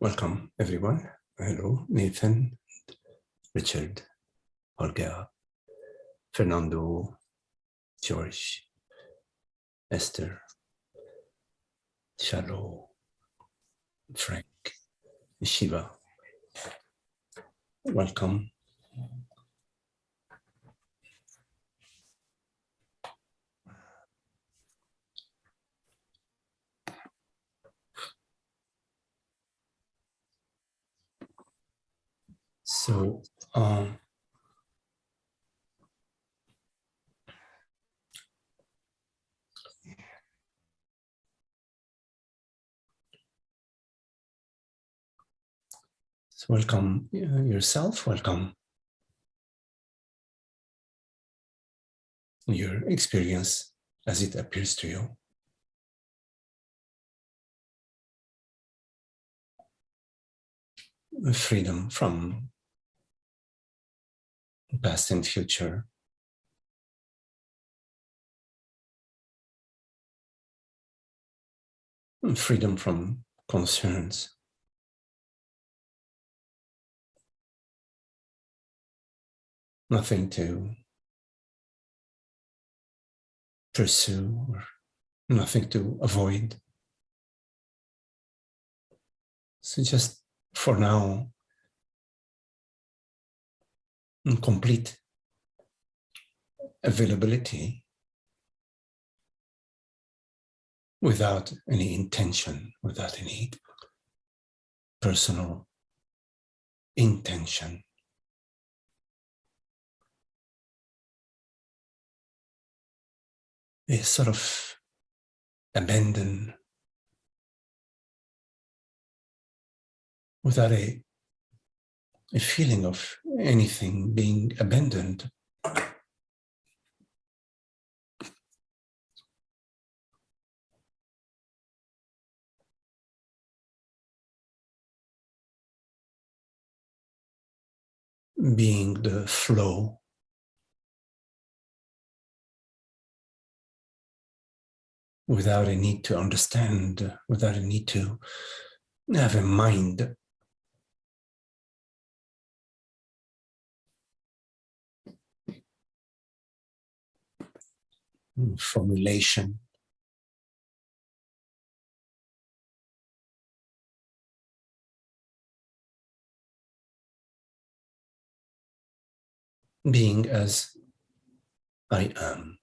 Welcome, everyone. Hello, Nathan, Richard, Olga, Fernando, George, Esther, Shalom, Frank, Shiva. Welcome. So, welcome yourself, welcome your experience as it appears to you. Freedom from past and future. Freedom from concerns. Nothing to pursue or nothing to avoid. So just for now, complete availability without any intention, without any personal intention. Is sort of abandon without a feeling of anything being abandoned. Being the flow. Without a need to understand, without a need to have a mind. Formulation. Being as I am.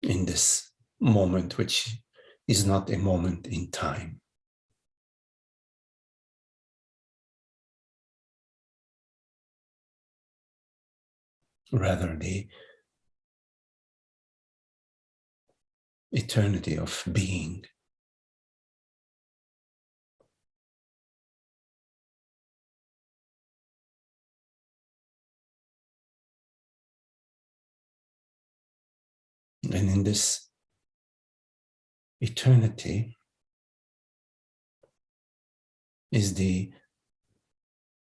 In this moment, which is not a moment in time. Rather, the eternity of being. And in this eternity is the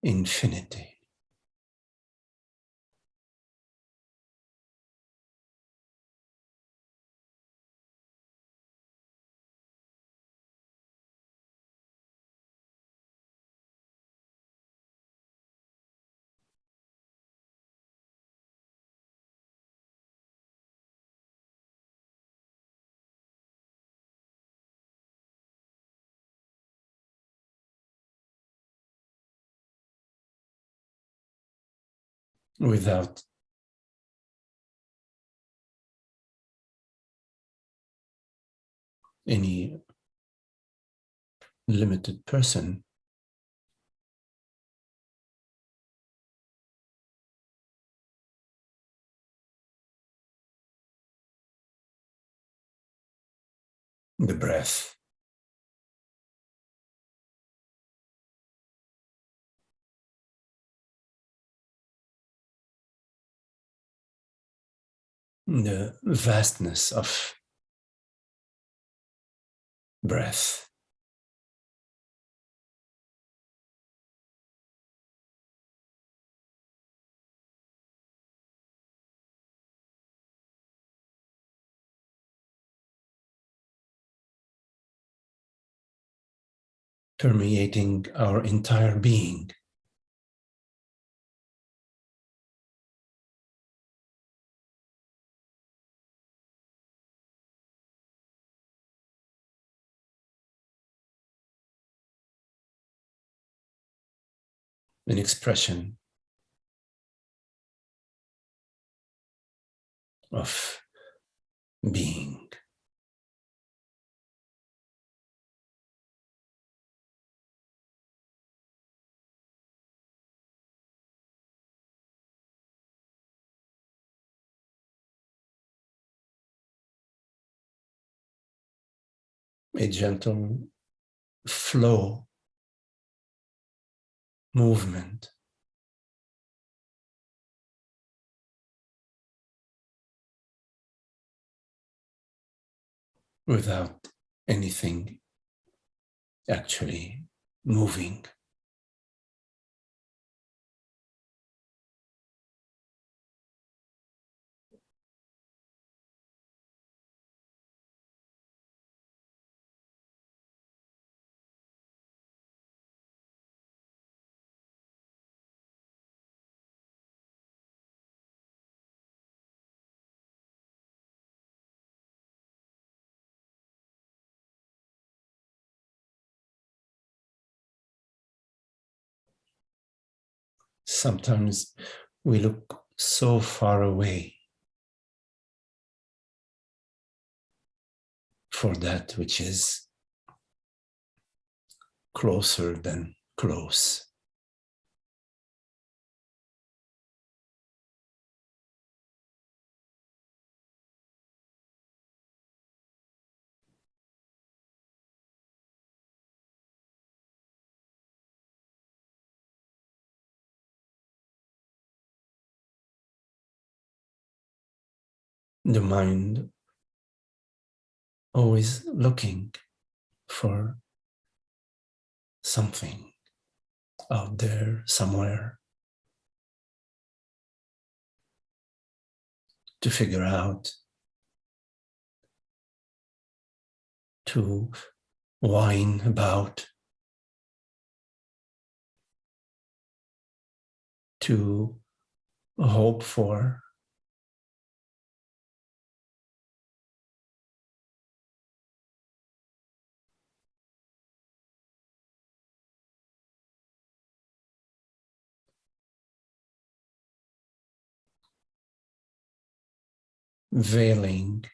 infinity. Without any limited person. The breath. The vastness of breath. permeating our entire being. An expression of being. A gentle flow, movement, without anything actually moving. Sometimes we look so far away for that which is closer than close. The mind always looking for something out there somewhere to figure out, to whine about, to hope for. Veiling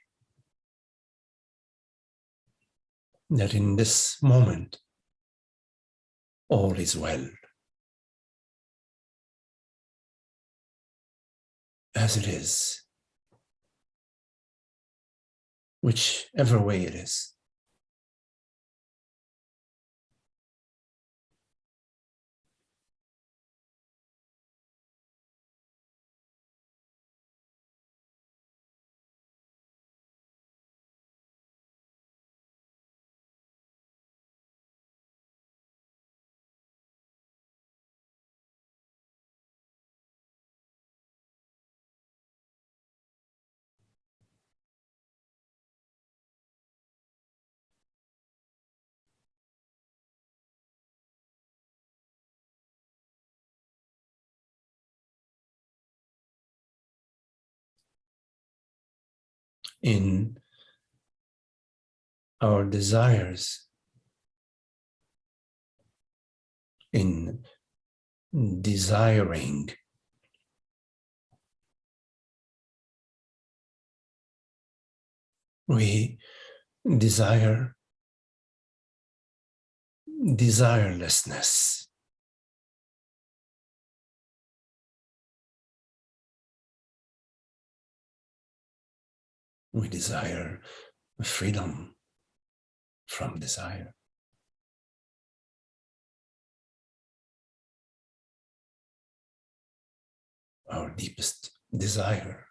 that in this moment all is well, as it is, whichever way it is. In our desires, in desiring, we desire desirelessness. We desire freedom from desire. Our deepest desire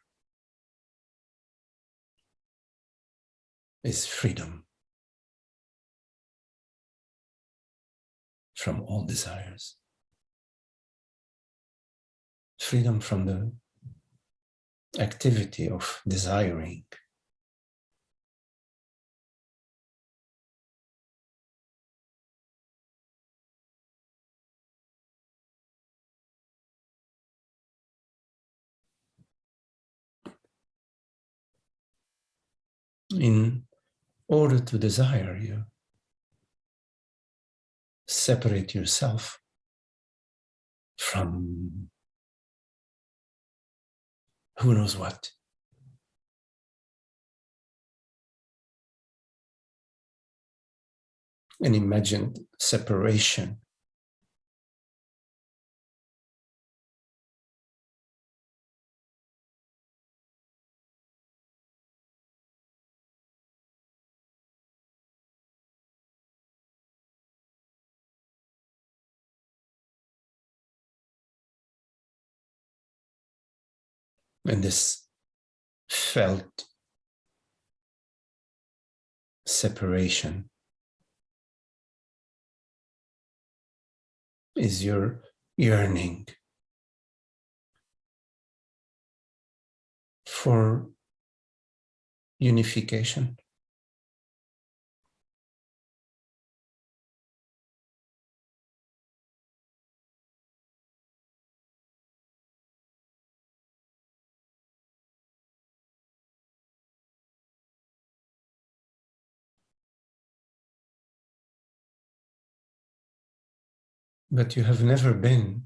is freedom from all desires. Freedom from the activity of desiring. In order to desire, you separate yourself from who knows what. An imagined separation. And this felt separation is your yearning for unification. But you have never been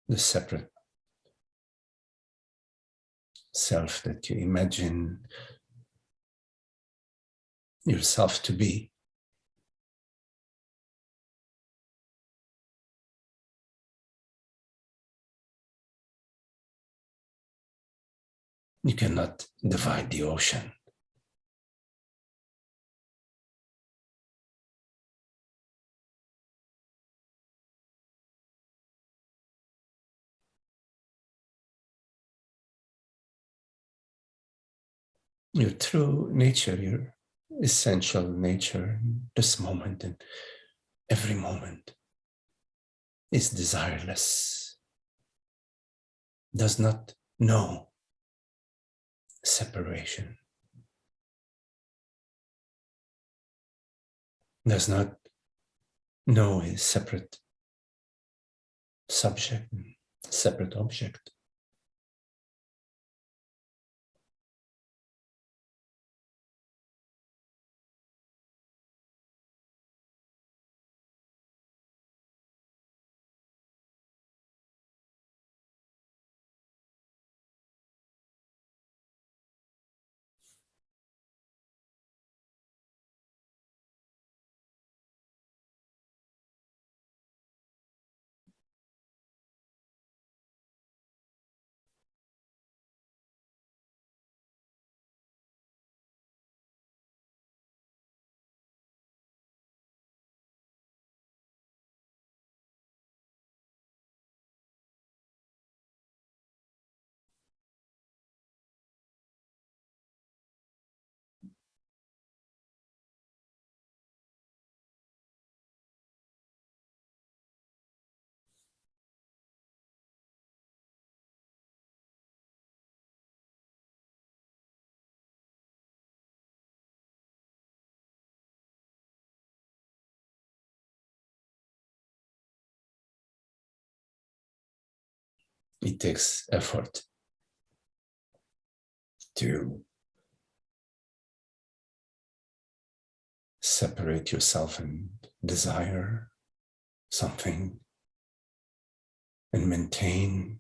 the separate self that you imagine yourself to be. You cannot divide the ocean. Your true nature, your essential nature, this moment and every moment is desireless, does not know separation, does not know a separate subject, separate object. It takes effort to separate yourself and desire something and maintain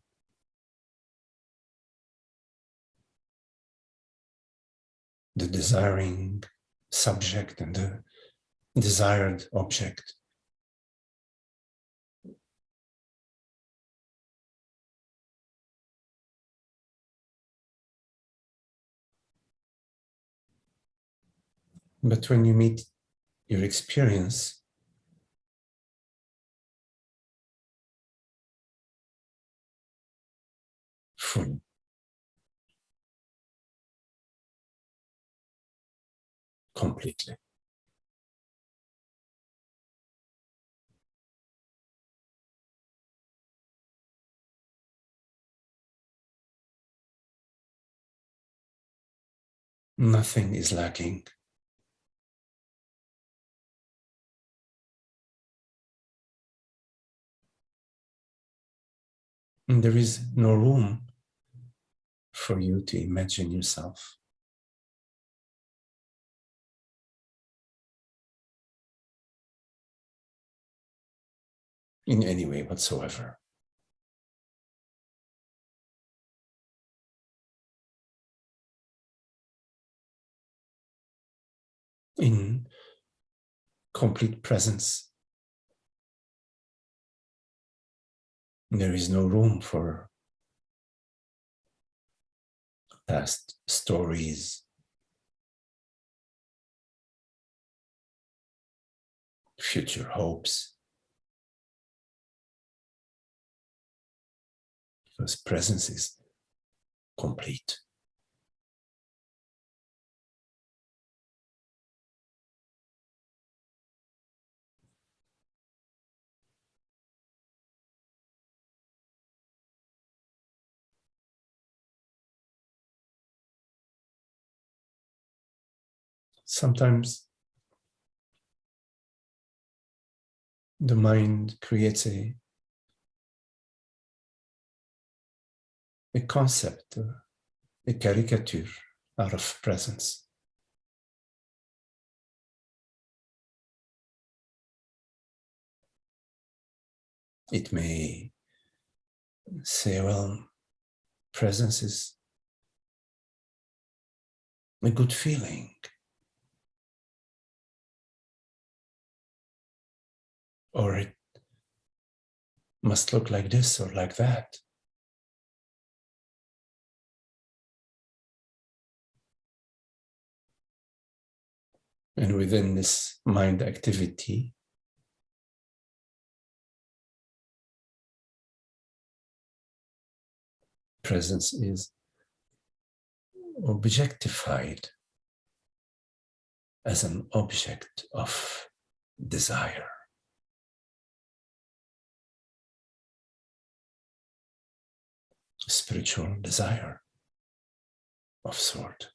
the desiring subject and the desired object. But when you meet your experience, full, completely, nothing is lacking. And there is no room for you to imagine yourself in any way whatsoever. In complete presence. There is no room for past stories, future hopes, because presence is complete. Sometimes the mind creates a concept, a caricature out of presence. It may say, well, presence is a good feeling, or it must look like this or like that. And within this mind activity, presence is objectified as an object of desire. Spiritual desire of sort.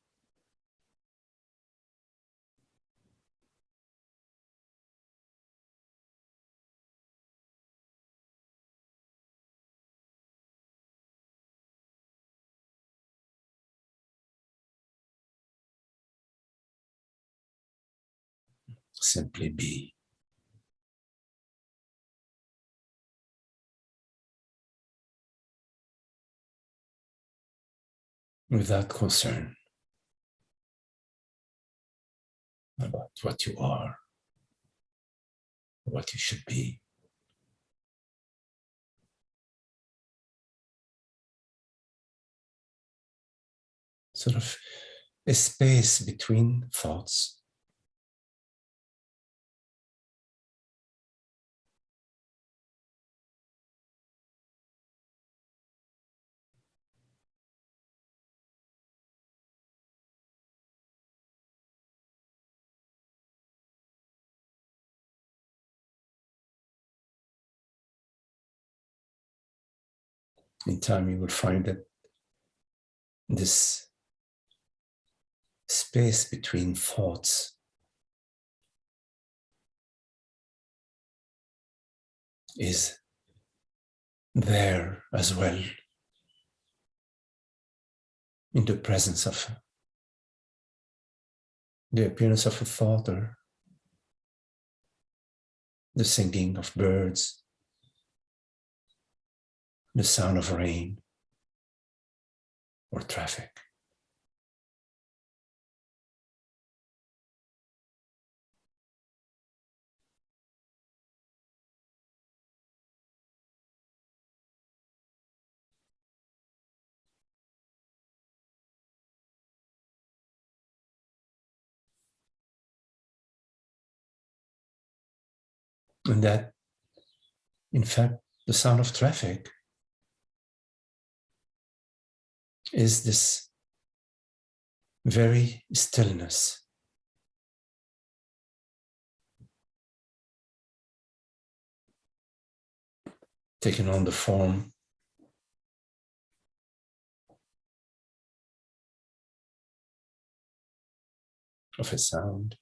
Simply be. Without concern about what you are, what you should be. Sort of a space between thoughts. In time, you will find that this space between thoughts is there as well in the presence of the appearance of a thought or the singing of birds, the sound of rain or traffic. And that, in fact, the sound of traffic is this very stillness. Taking on the form of a sound.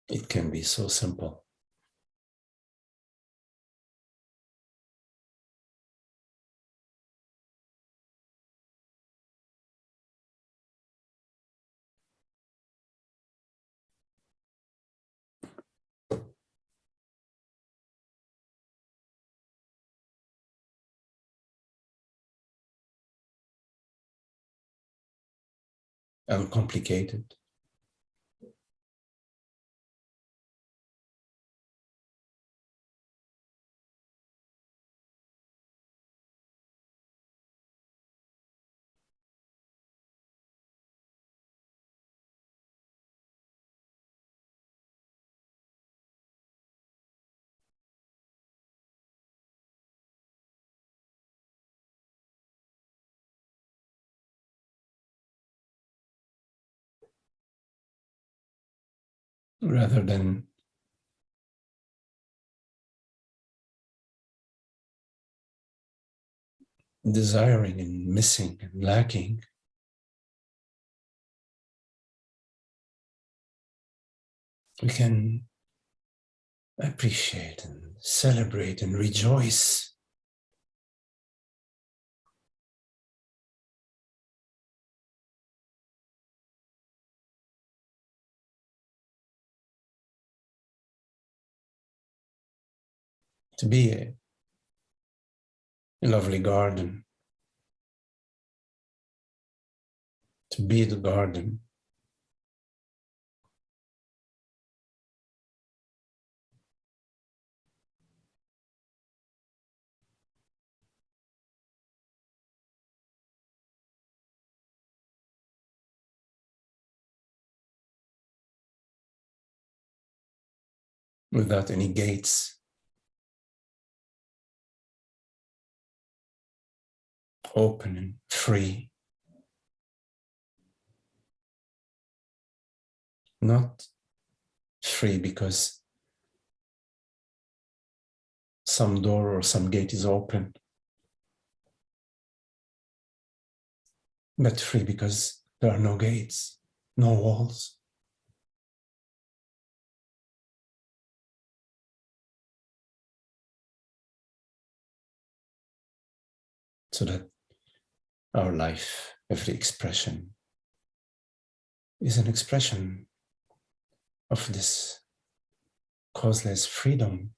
It can be so simple. Uncomplicated. Rather than desiring and missing and lacking, we can appreciate and celebrate and rejoice. To be a lovely garden, to be the garden, without any gates, open and free, not free because some door or some gate is open, but free because there are no gates, no walls. So that our life, every expression, is an expression of this causeless freedom.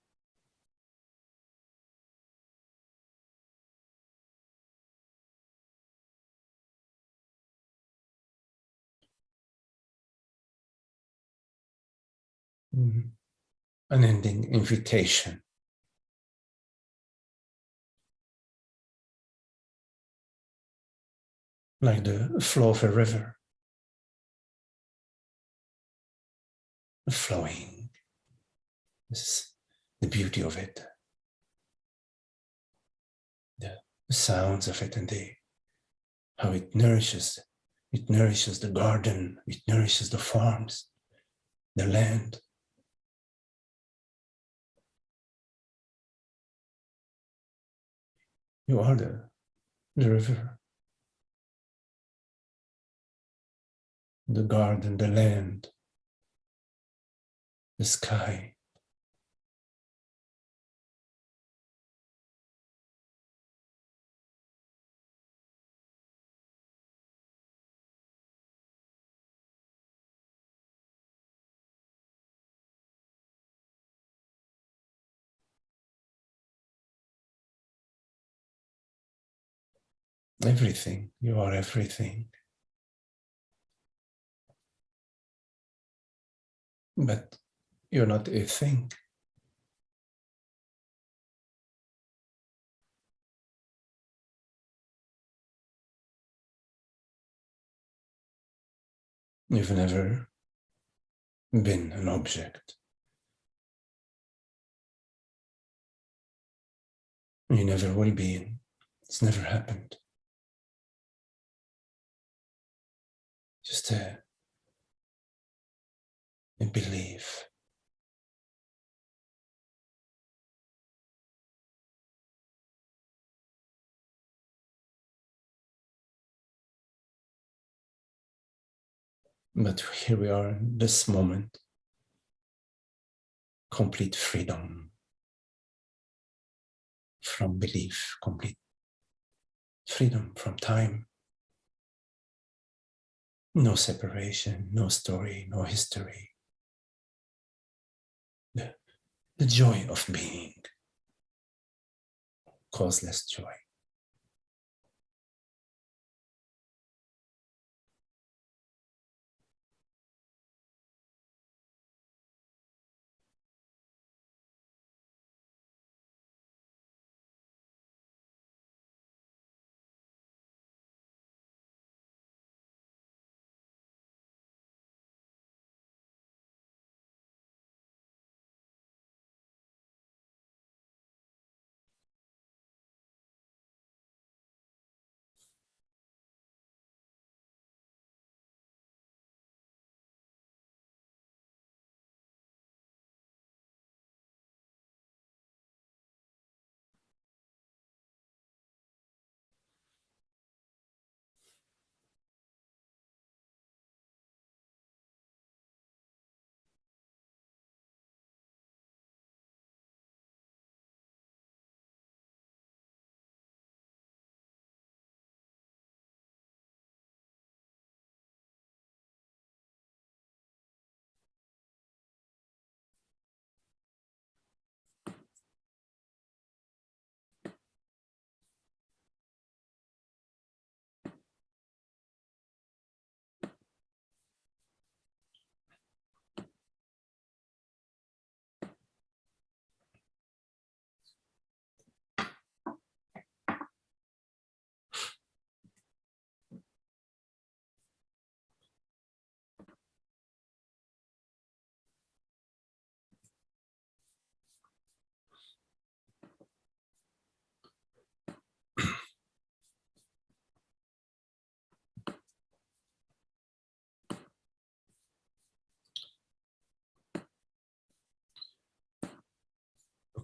Unending invitation, like the flow of a river, flowing. This is the beauty of it, the sounds of it, and how it nourishes. It nourishes the garden, it nourishes the farms, the land. You are the river, the garden, the land, the sky. Everything. You are everything. But you're not a thing. You've never been an object. You never will be. It's never happened. Just a belief. But here we are in this moment, complete freedom from belief, complete freedom from time. No separation, no story, no history. The joy of being, causeless joy.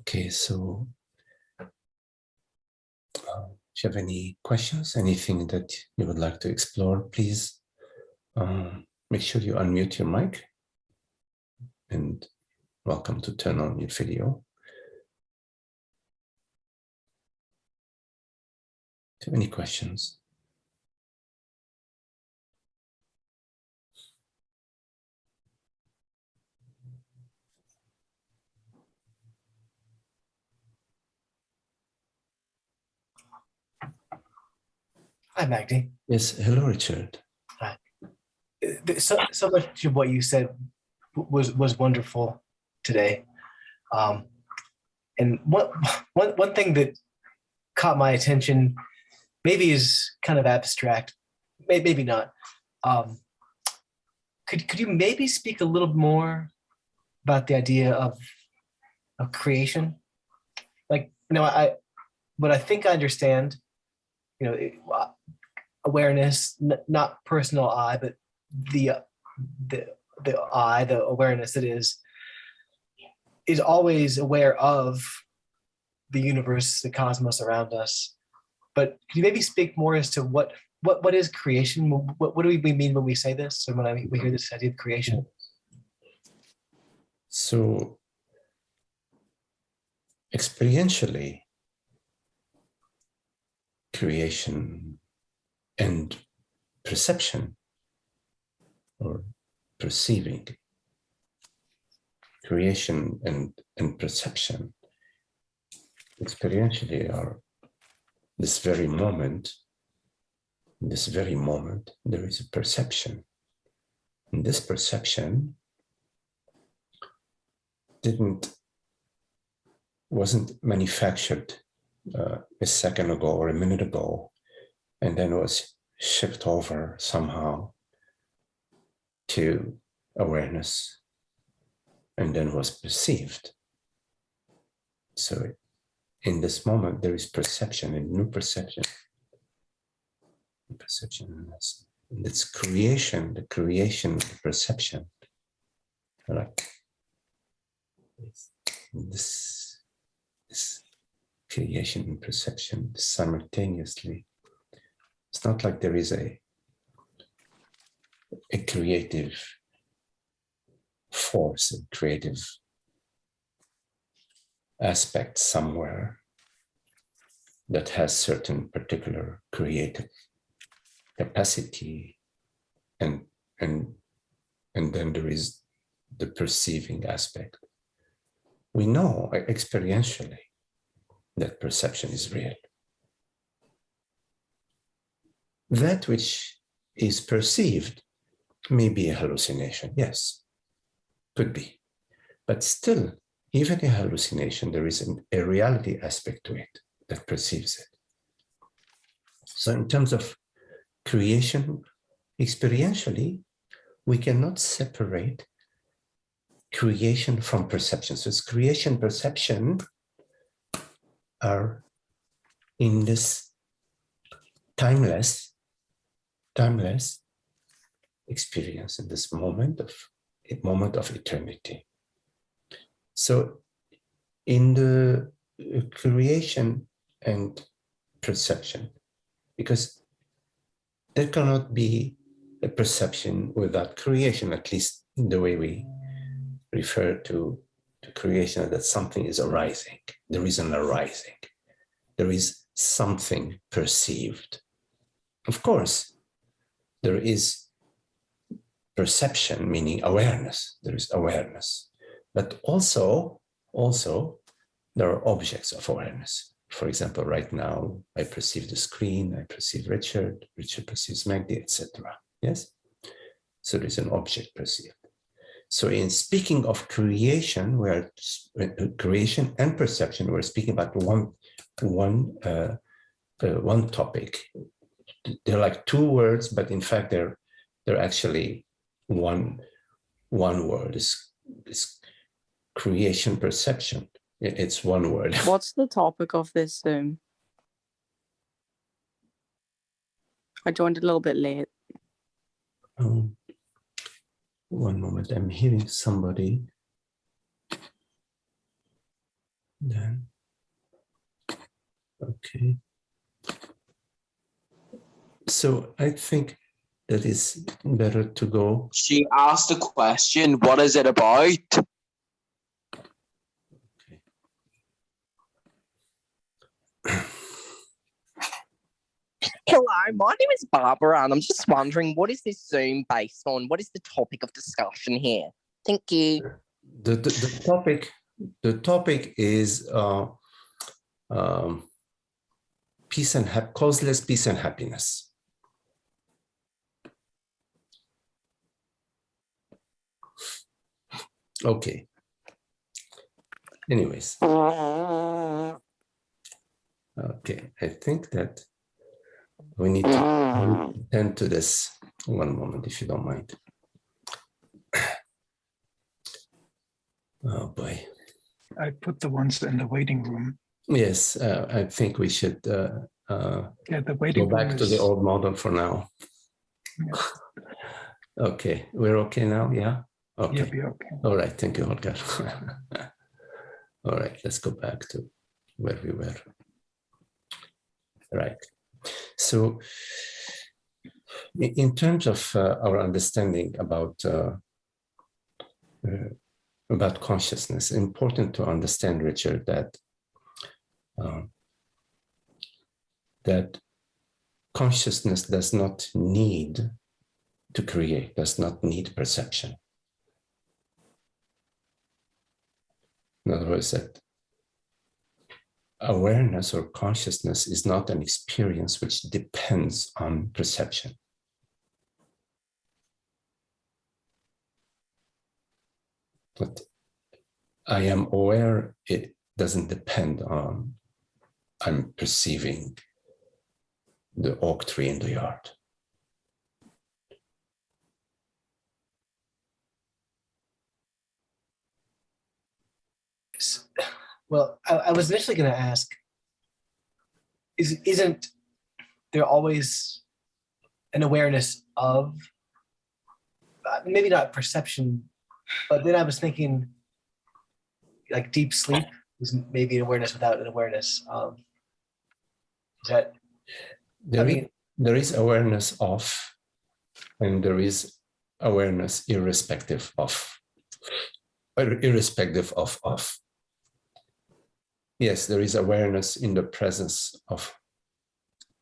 Okay, so if you have any questions, anything that you would like to explore, please make sure you unmute your mic, and welcome to turn on your video. Do you have any questions? Hi, Magdi. Yes, hello, Richard. Hi. So much of what you said was wonderful today. And one thing that caught my attention, maybe is kind of abstract, maybe not. Could you maybe speak a little more about the idea of creation? Like, what I think I understand, awareness, not personal I, but the I, the awareness that is always aware of the universe, the cosmos around us. But can you maybe speak more as to what is creation? What do we mean when we say this, or when we hear this idea of creation? So, experientially, creation and perception, or perceiving, creation and perception experientially are this very moment. In this very moment, there is a perception. And this perception wasn't manufactured a second ago or a minute ago, and then was shipped over somehow to awareness, and then was perceived. So in this moment, there is perception, a new perception. Perception, and it's creation, the creation of the perception. Like this creation and perception simultaneously. It's not like there is a creative force, a creative aspect somewhere that has certain particular creative capacity, and then there is the perceiving aspect. We know experientially that perception is real. That which is perceived may be a hallucination, yes, could be. But still, even a hallucination, there is a reality aspect to it that perceives it. So in terms of creation, experientially, we cannot separate creation from perception. So it's creation, perception are in this timeless experience, in this moment of eternity. So in the creation and perception, because there cannot be a perception without creation, at least in the way we refer to creation, that something is arising. There is an arising. There is something perceived. Of course, there is perception, meaning awareness. There is awareness. But also there are objects of awareness. For example, right now, I perceive the screen, I perceive Richard perceives Magdi, etc. Yes? So there's an object perceived. So in speaking of creation, creation and perception, we're speaking about one topic. They're like two words, but in fact, they're actually one word. Is creation, perception. It's one word. What's the topic of this Zoom? I joined a little bit late. One moment, I'm hearing somebody. Then, okay. So I think that it's better to go. She asked a question, what is it about? Hello, my name is Barbara, and I'm just wondering, what is this Zoom based on? What is the topic of discussion here? Thank you. The topic is peace and causeless peace and happiness. Okay. Anyways. Okay, I think that we need to attend to this. One moment, if you don't mind. Oh boy. I put the ones in the waiting room. Yes, I think we should Yeah, the waiting go back room to is, the old model for now. Yeah. Okay, we're okay now, yeah? Okay. You'll be okay. All right, thank you, Holger. All right, let's go back to where we were. Right. So in terms of our understanding about consciousness, important to understand, Richard, that consciousness does not need to create, does not need perception. In other words, that awareness or consciousness is not an experience which depends on perception. But I am aware, it doesn't depend on I'm perceiving the oak tree in the yard. Well, I was initially going to ask, isn't there always an awareness of, maybe not perception, but then I was thinking like deep sleep is maybe an awareness without an awareness. Is that, there is awareness of, and there is awareness irrespective of. Yes, there is awareness in the presence of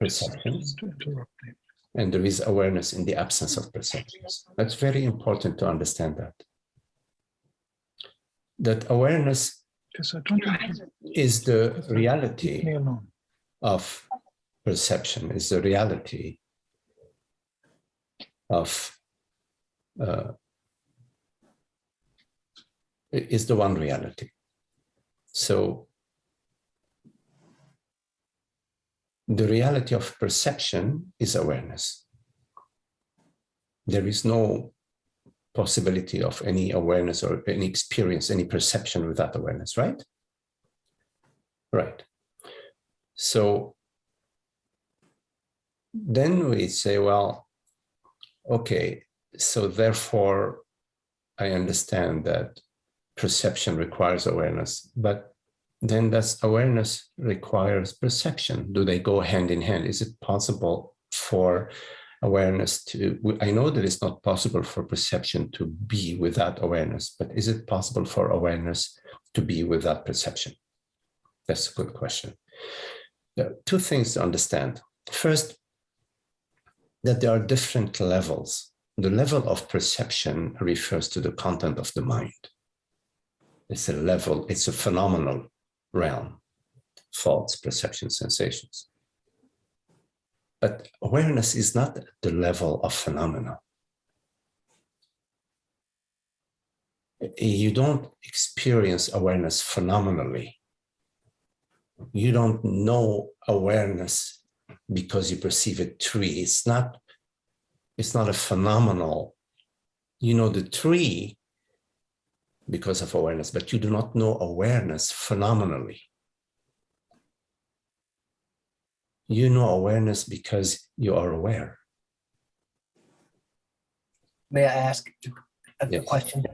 perceptions, To interrupt me. and there is awareness in the absence of perceptions. That's very important to understand that. That awareness Because I don't want to is the leave reality me alone. of perception, is the reality of is the one reality. So the reality of perception is awareness. There is no possibility of any awareness or any experience, any perception without awareness, right? Right. So then we say, well, okay, so therefore I understand that perception requires awareness, but then does awareness requires perception? Do they go hand in hand? Is it possible for awareness to, I know that it's not possible for perception to be without awareness, but is it possible for awareness to be without perception? That's a good question. There are two things to understand. First, that there are different levels. The level of perception refers to the content of the mind. It's a level, it's a phenomenal realm, thoughts, perceptions, sensations. But awareness is not the level of phenomena. You don't experience awareness phenomenally. You don't know awareness because you perceive a tree. It's not a phenomenal. You know the tree because of awareness, but you do not know awareness phenomenally. You know awareness because you are aware. May I ask a Yes. question?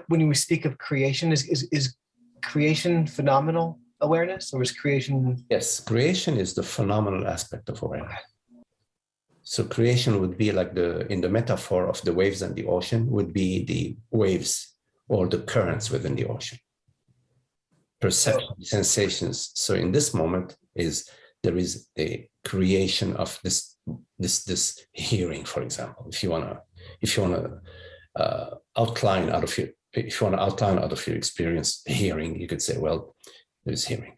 When we speak of creation, is creation phenomenal awareness, or is creation? Yes, creation is the phenomenal aspect of awareness. So creation would be like in the metaphor of the waves and the ocean, would be the waves or the currents within the ocean. Perception, sensations. So in this moment there is a creation of this hearing, for example. If you wanna outline out of your experience hearing, you could say, well, there's hearing.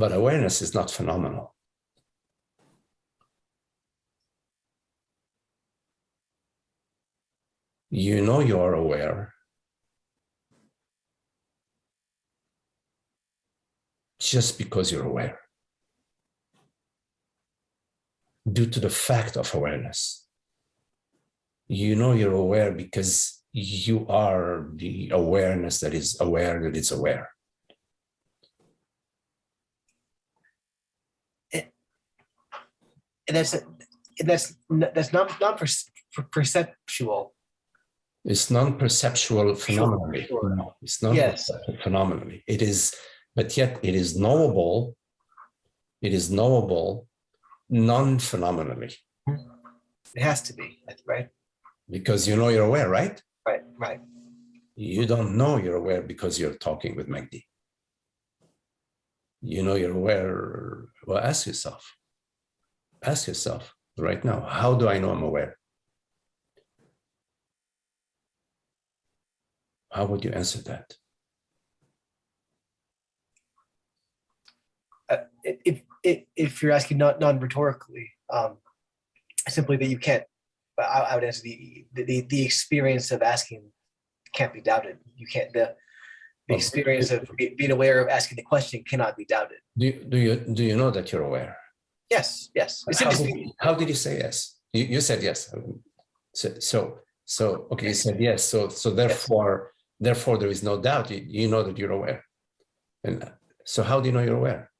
But awareness is not phenomenal. You know you are aware just because you're aware. Due to the fact of awareness. You know you're aware because you are the awareness that is aware that it's aware. And that's non-perceptual. It's non-perceptual phenomenally. Sure. No, it's non-perceptual phenomenally. It is, but yet it is knowable. It is knowable non-phenomenally. It has to be, right? Because you know you're aware, right? Right. You don't know you're aware because you're talking with Magdi. You know you're aware. Well, ask yourself right now, how do I know I'm aware? How would you answer that? If you're asking non-rhetorically, simply that you can't, I would answer the experience of asking can't be doubted. You can't, the experience of being aware of asking the question cannot be doubted. Do you know that you're aware? Yes. How did you say yes? You said yes. So okay, you said yes. So therefore there is no doubt. You know that you're aware. And so how do you know you're aware?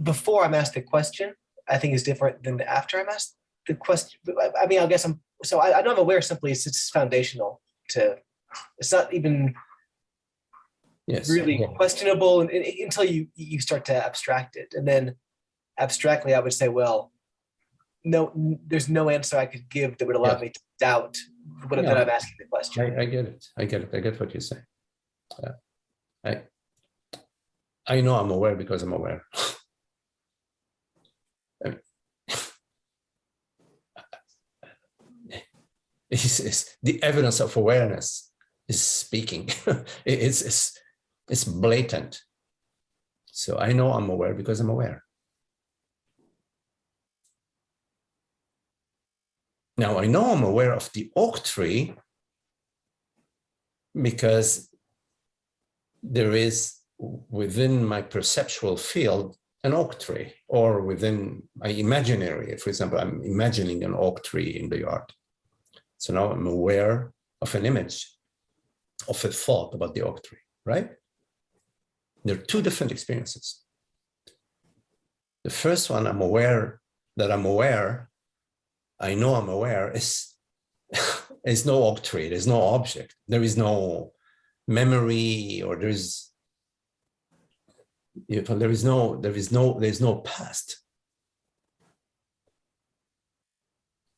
Before I'm asked the question, I think is different than after I'm asked the question. I mean, I guess I know I'm aware simply it's foundational to, it's not even really questionable until you start to abstract it. And then abstractly, I would say, well, no, there's no answer I could give that would allow Yeah. me to doubt that Yeah. I'm asking the question. I get it. I get it. I get what you're saying. I know I'm aware because I'm aware. It's the evidence of awareness is speaking. It's blatant. So I know I'm aware because I'm aware. Now I know I'm aware of the oak tree because there is within my perceptual field an oak tree, or within my imaginary, for example, I'm imagining an oak tree in the yard. So now I'm aware of an image, of a thought about the oak tree, right? There are two different experiences. The first one, I'm aware that I'm aware, I know I'm aware, is no oak tree, there's no object, there is no memory, or there's no past.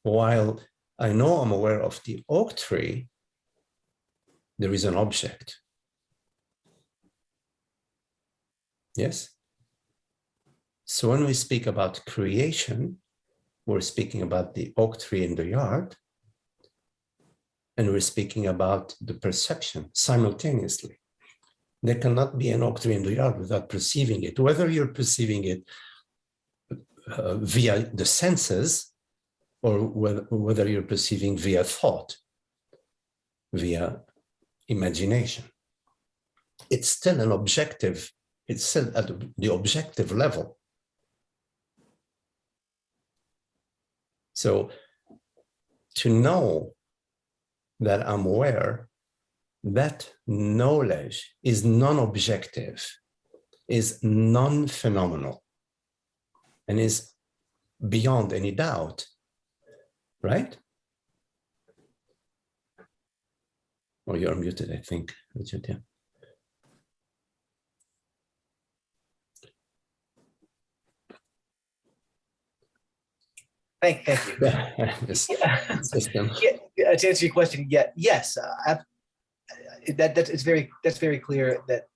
While I know I'm aware of the oak tree, there is an object. Yes? So when we speak about creation, we're speaking about the oak tree in the yard, and we're speaking about the perception simultaneously. There cannot be an oak tree in the yard without perceiving it, whether you're perceiving it via the senses, or whether you're perceiving via thought, via imagination. It's still an objective, it's still at the objective level. So to know that I'm aware, that knowledge is non-objective, is non-phenomenal, and is beyond any doubt, right? Oh, you're muted, I think, Richard, yeah. Thank you. This Yeah. system. Yeah, to answer your question, yes, that's very clear that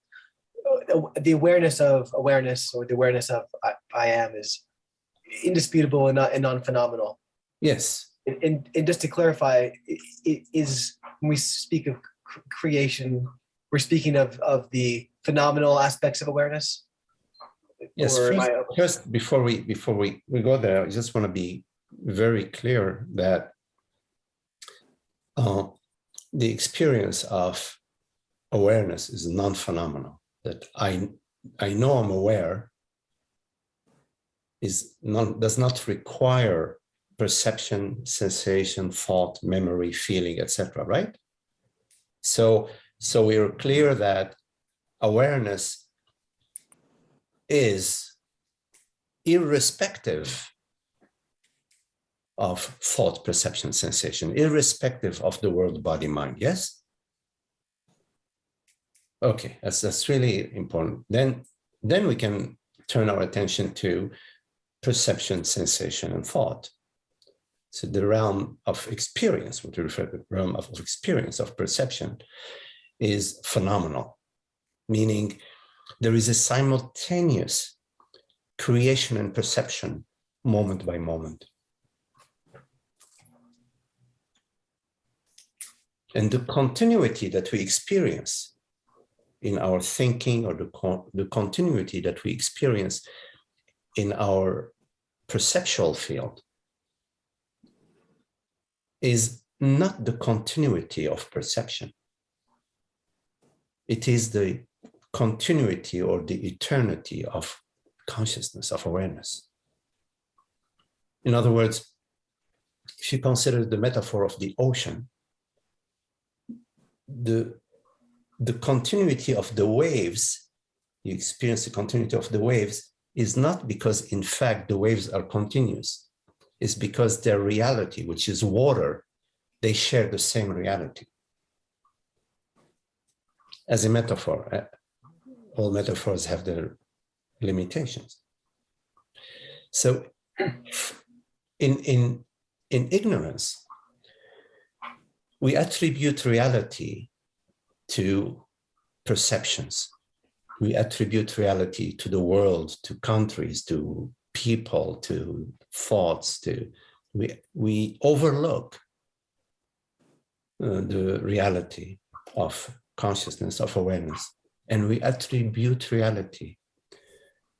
the awareness of awareness, or the awareness of I am, is indisputable and non-phenomenal. Yes. And just to clarify, it is, when we speak of creation, we're speaking of the phenomenal aspects of awareness. Yes. First, before we go there, I just want to be very clear that the experience of awareness is non-phenomenal. That I know I'm aware does not require perception, sensation, thought, memory, feeling, etc. Right? So we are clear that awareness is irrespective of thought, perception, sensation, irrespective of the world, body, mind. Yes? Okay, that's really important. Then we can turn our attention to perception, sensation, and thought. So the realm of experience, what we refer to the realm of experience, of perception, is phenomenal, meaning there is a simultaneous creation and perception, moment by moment. And the continuity that we experience in our thinking, or the continuity that we experience in our perceptual field, is not the continuity of perception. It is the continuity, or the eternity of consciousness, of awareness. In other words, if you consider the metaphor of the ocean, the continuity of the waves, you experience the continuity of the waves, is not because in fact the waves are continuous. It's because their reality, which is water, they share the same reality. As a metaphor, all metaphors have their limitations. So in ignorance, we attribute reality to perceptions. We attribute reality to the world, to countries, to people, to thoughts, we overlook the reality of consciousness, of awareness, and we attribute reality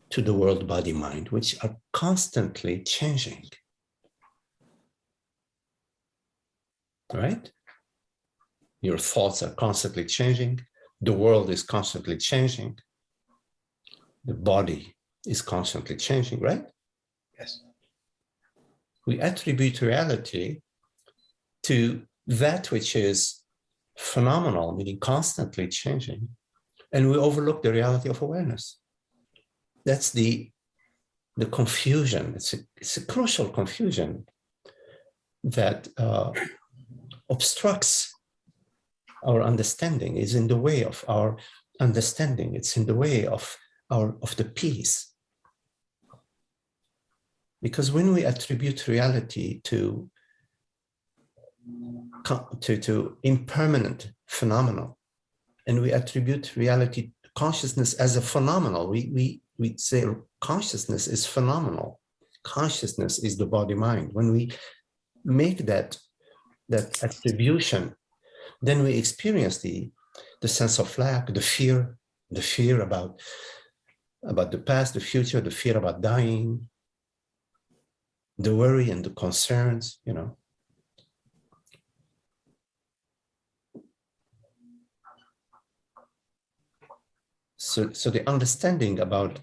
to the world, body, mind, which are constantly changing. Right? Your thoughts are constantly changing. The world is constantly changing. The body is constantly changing, right? Yes. We attribute reality to that which is phenomenal, meaning constantly changing, and we overlook the reality of awareness. That's the confusion. It's a crucial confusion that obstructs our understanding, is in the way of our understanding. It's in the way of the peace. Because when we attribute reality to impermanent phenomenon, and we attribute reality, consciousness as a phenomenal, we say consciousness is phenomenal. Consciousness is the body mind. When we make that attribution, then we experience the sense of lack, the fear about the past, the future, the fear about dying, the worry and the concerns, So the understanding about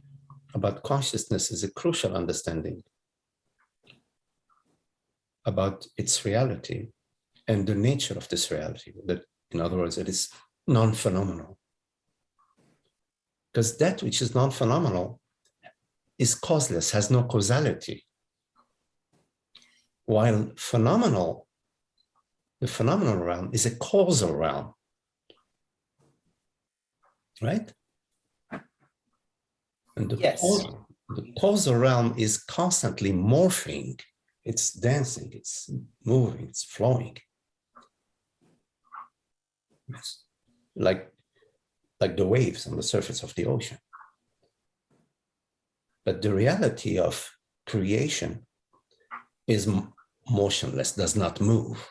consciousness is a crucial understanding about its reality and the nature of this reality. That, in other words, it is non-phenomenal. Because that which is non-phenomenal is causeless, has no causality. While the phenomenal realm is a causal realm, right? And the causal realm is constantly morphing. It's dancing, it's moving, it's flowing. It's like the waves on the surface of the ocean. But the reality of creation is motionless, does not move,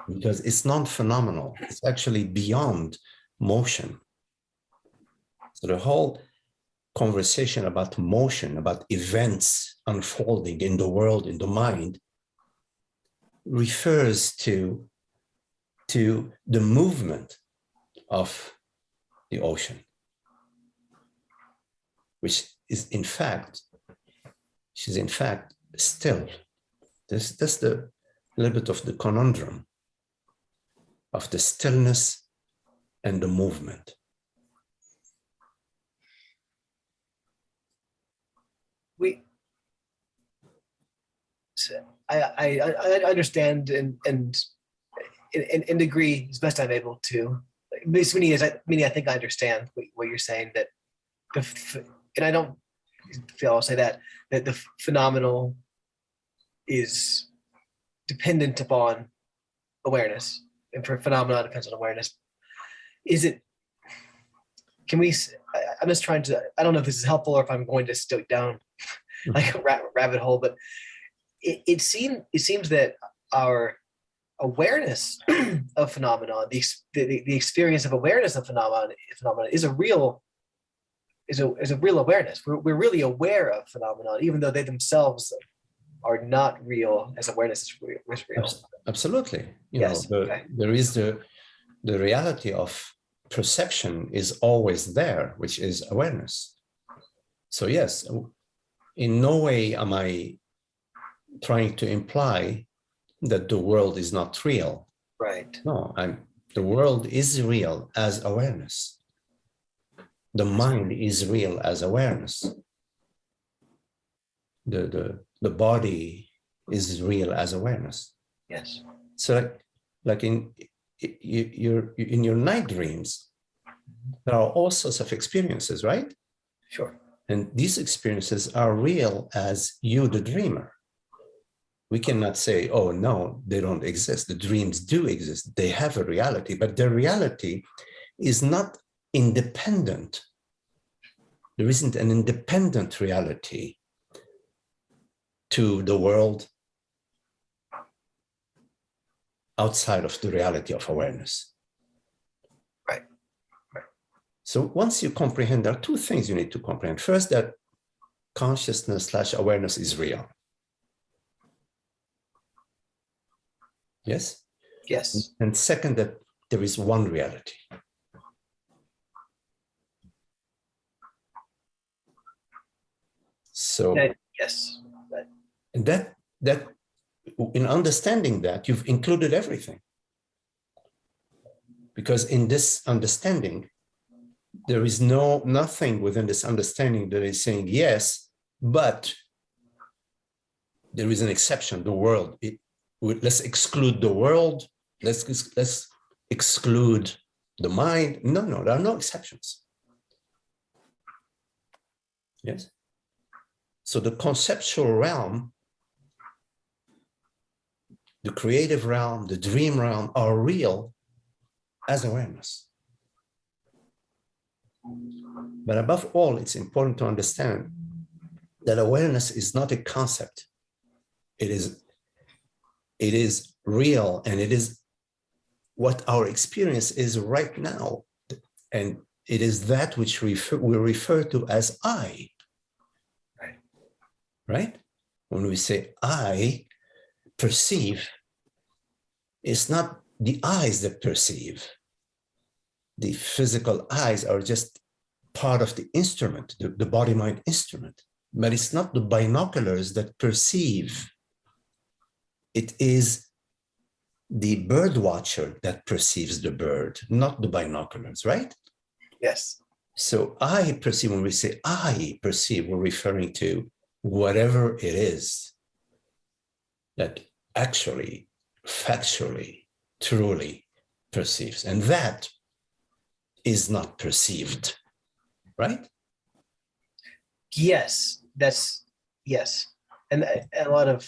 because it's non-phenomenal. It's actually beyond motion. So the whole conversation about motion, about events unfolding in the world, in the mind, refers to the movement of the ocean, which is in fact still. That's the little bit of the conundrum of the stillness and the movement. I understand and agree as best I'm able to. Meaning I think I understand what you're saying, that and I don't feel I'll say that the phenomenal is dependent upon awareness, and for phenomena depends on awareness. Is it? Can we? I'm just trying to. I don't know if this is helpful or if I'm going to stoke down like a rabbit hole, but it seems that our awareness of phenomena, the experience of awareness of phenomena is a real awareness. We're really aware of phenomena, even though they themselves are not real, as awareness is real. Absolutely. Yes. There is the reality of perception is always there, which is awareness. So yes, in no way am I trying to imply that the world is not real. Right. No, the world is real as awareness. The mind is real as awareness. The body is real as awareness. Yes. So like in your night dreams, there are all sorts of experiences, right? Sure. And these experiences are real as you, the dreamer. We cannot say, oh, no, they don't exist. The dreams do exist. They have a reality, but their reality is not independent. There isn't an independent reality to the world outside of the reality of awareness. Right. So once you comprehend, there are two things you need to comprehend. First, that consciousness/awareness is real. Yes? Yes. And second, that there is one reality. So Yes. and that in understanding that, you've included everything. Because in this understanding, there is nothing within this understanding that is saying yes, but there is an exception, the world. Let's exclude the world. Let's exclude the mind. No, there are no exceptions. Yes. So the conceptual realm, the creative realm, the dream realm are real as awareness. But above all, it's important to understand that awareness is not a concept. It is real, and it is what our experience is right now. And it is that which we refer to as I. Right? When we say I perceive, it's not the eyes that perceive. The physical eyes are just part of the instrument, the body-mind instrument. But it's not the binoculars that perceive. It is the bird watcher that perceives the bird, not the binoculars, right? Yes. So I perceive, when we say I perceive, we're referring to whatever it is that actually, factually, truly perceives. And that is not perceived, right? Yes. Yes. And a lot of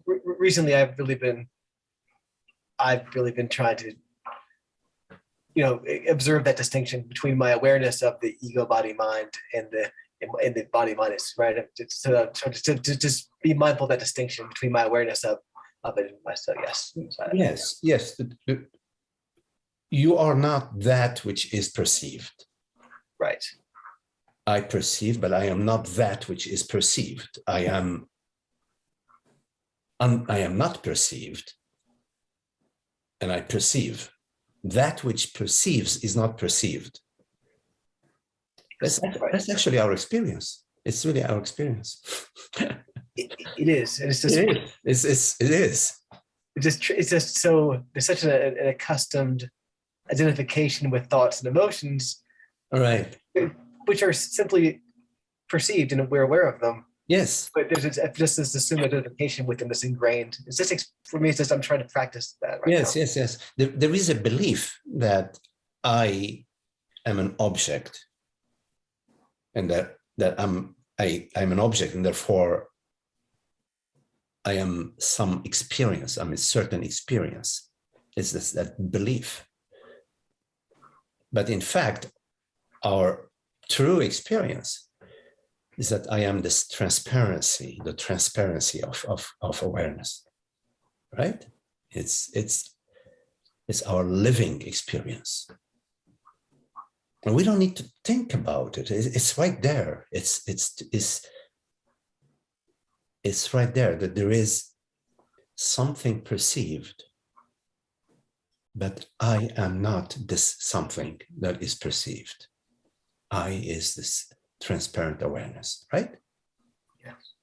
recently, I've really been trying to, observe that distinction between my awareness of the ego, body, mind, and the body, mind is right. To just be mindful of that distinction between my awareness of it and myself. Yes. Yes. You are not that which is perceived. Right. I perceive, but I am not that which is perceived. I am not perceived, and I perceive. That which perceives is not perceived. That's actually our experience. It's really our experience. It is. And it's just. It is. It's just so there's such an accustomed identification with thoughts and emotions, All right. which are simply perceived and we're aware of them. Yes. But there's just this assumed identification with them that's ingrained. It's just, for me, it's just I'm trying to practice that right now. Yes. There is a belief that I am an object, and that I'm an object, and therefore I am some experience. I'm a certain experience. It's that belief. But in fact, our true experience is that I am this transparency, the transparency of awareness, right? It's our living experience. And we don't need to think about it. It's right there. It's right there, that there is something perceived, but I am not this something that is perceived. I is this transparent awareness, right? Yes.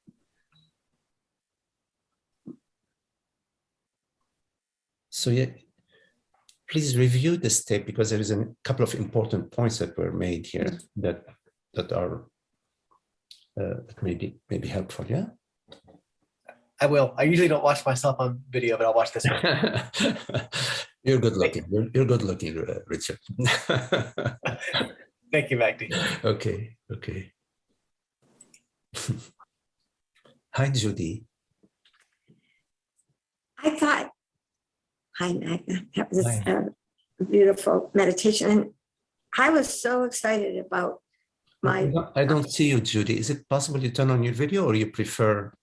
So yeah, please review this tape, because there is a couple of important points that were made here that are that may be helpful. Yeah. I will. I usually don't watch myself on video, but I'll watch this one. You're good looking. You're good looking, Richard. Thank you, Magdi. Okay. Hi, Judy. I thought, hi, Magna. That was Hi. a beautiful meditation. And I was so excited about my. I don't see you, Judy. Is it possible you turn on your video, or you prefer?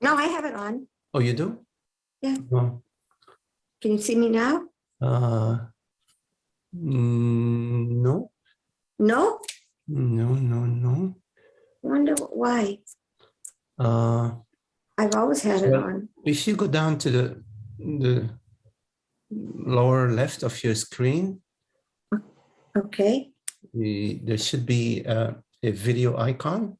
No, I have it on. Oh, you do? Yeah. No. Can you see me now? No. No, No? no. Wonder why. I've always had it Well, on. if you go down to the lower left of your screen, Okay. there should be a video icon.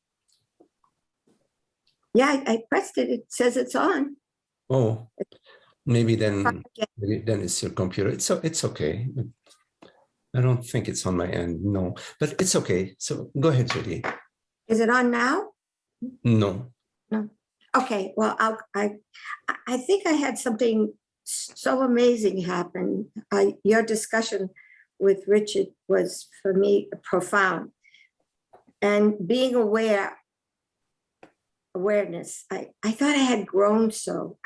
Yeah, I pressed it. It says it's on. Oh, maybe then Yeah. it's your computer. It's okay. I don't think it's on my end. No, but it's okay. So go ahead, Judy. Is it on now? No. No. Okay. Well, I think I had something so amazing happen. Your discussion with Richard was, for me, profound. And being awareness, I thought I had grown so.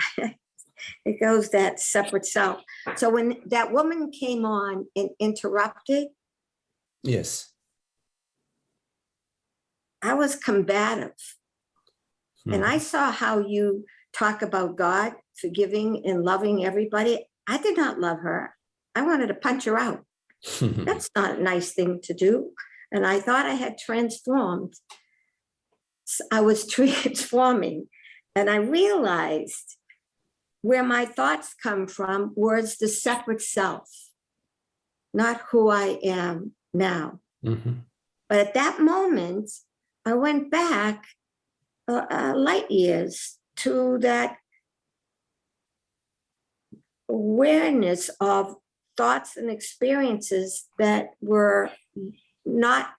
It goes that separate self. So when that woman came on and interrupted, Yes. I was combative. And Mhm. I saw how you talk about God forgiving and loving everybody. I did not love her. I wanted to punch her out. That's not a nice thing to do. And I thought I had transformed. I was transforming. And I realized where my thoughts come from was the separate self, not who I am now. Mhm. But at that moment, I went back light years to that awareness of thoughts and experiences that were not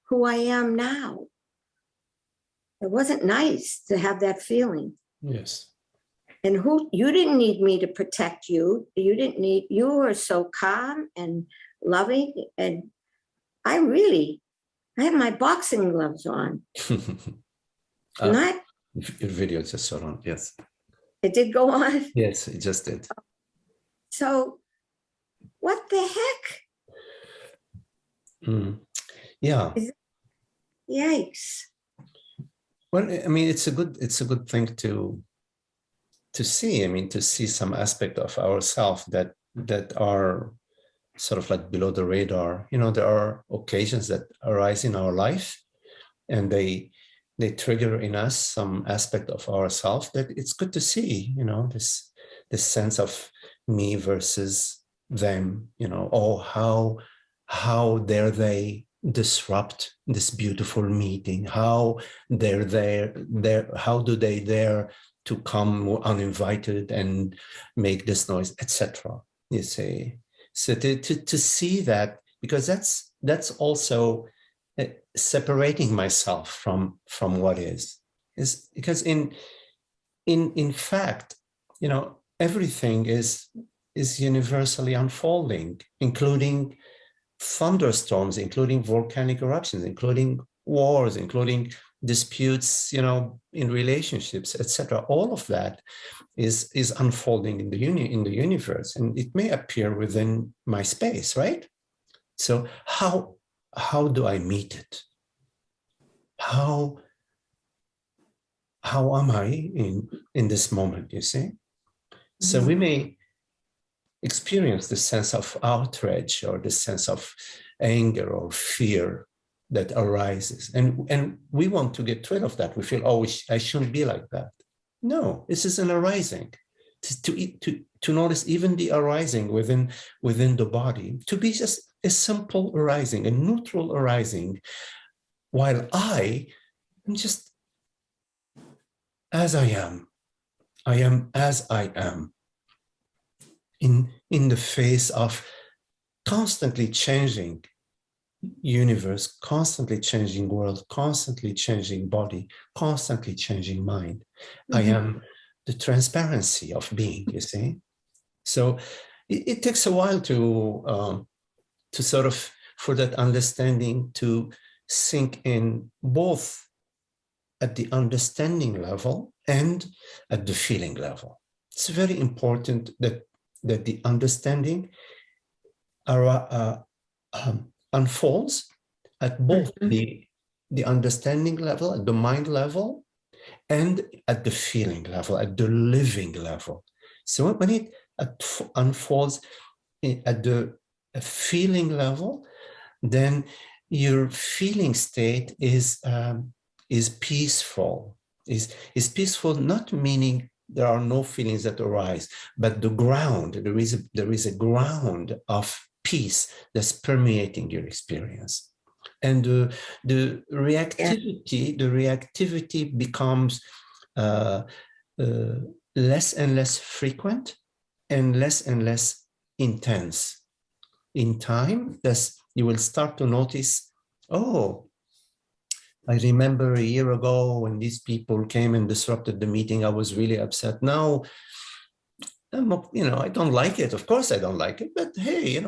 who I am now. It wasn't nice to have that feeling. Yes. And you didn't need me to protect you. You were so calm and loving. And I had my boxing gloves on. Not, Your video just shut on. Yes. it did go on. Yes, it just did. So what the heck? Yeah. Yikes. Well, I mean, it's a good thing to see. I mean, to see some aspect of ourselves that are sort of like below the radar. You know, there are occasions that arise in our life, and they trigger in us some aspect of ourselves that it's good to see. You know, this sense of me versus them. You know, oh, how dare they disrupt this beautiful meeting? How dare how do they dare to come uninvited and make this noise, etc. You see, so to see that, because that's also separating myself from what is because in fact, you know, everything is universally unfolding, including thunderstorms, including volcanic eruptions, including wars, including disputes, you know, in relationships, etc. All of that is unfolding in the universe, and it may appear within my space, right? So how do I meet it? How am I in this moment? You see, so we may experience the sense of outrage or the sense of anger or fear that arises, and we want to get rid of that. We feel, oh, I shouldn't be like that. No, this is an arising. To notice even the arising within the body, to be just a simple arising, a neutral arising, while I am just as I am. I am as I am in the face of constantly changing universe, constantly changing world, constantly changing body, constantly changing mind. I am the transparency of being, you see. So it takes a while to sort of, for that understanding to sink in, both at the understanding level and at the feeling level. It's very important that the understanding unfolds at both the understanding level, at the mind level, and at the feeling level, at the living level. So when it unfolds at the feeling level, then your feeling state is peaceful. Is peaceful, not meaning there are no feelings that arise, but the ground, there is a ground of peace that's permeating your experience. And the reactivity becomes less and less frequent and less intense. In time, you will start to notice, oh, I remember a year ago when these people came and disrupted the meeting, I was really upset. Now, I don't like it. Of course, I don't like it. But hey,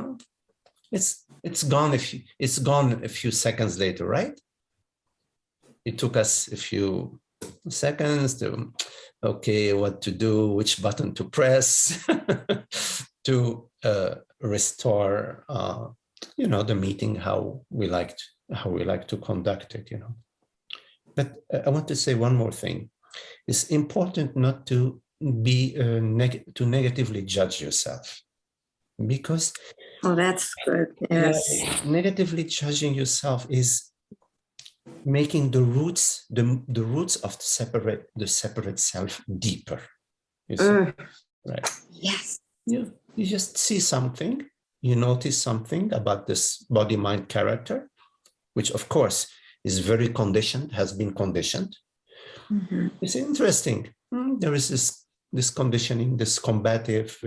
it's gone. It's gone a few seconds later, right? It took us a few seconds to, okay, what to do, which button to press to restore, the meeting how we like to conduct it, But I want to say one more thing. It's important not to be to negatively judge yourself, because that's good. Yes. Negatively judging yourself is making the roots of the separate self deeper. You see? Right? Yes. You just see something, you notice something about this body-mind character, which of course is very conditioned, has been conditioned. It's interesting. There is this conditioning, this combative,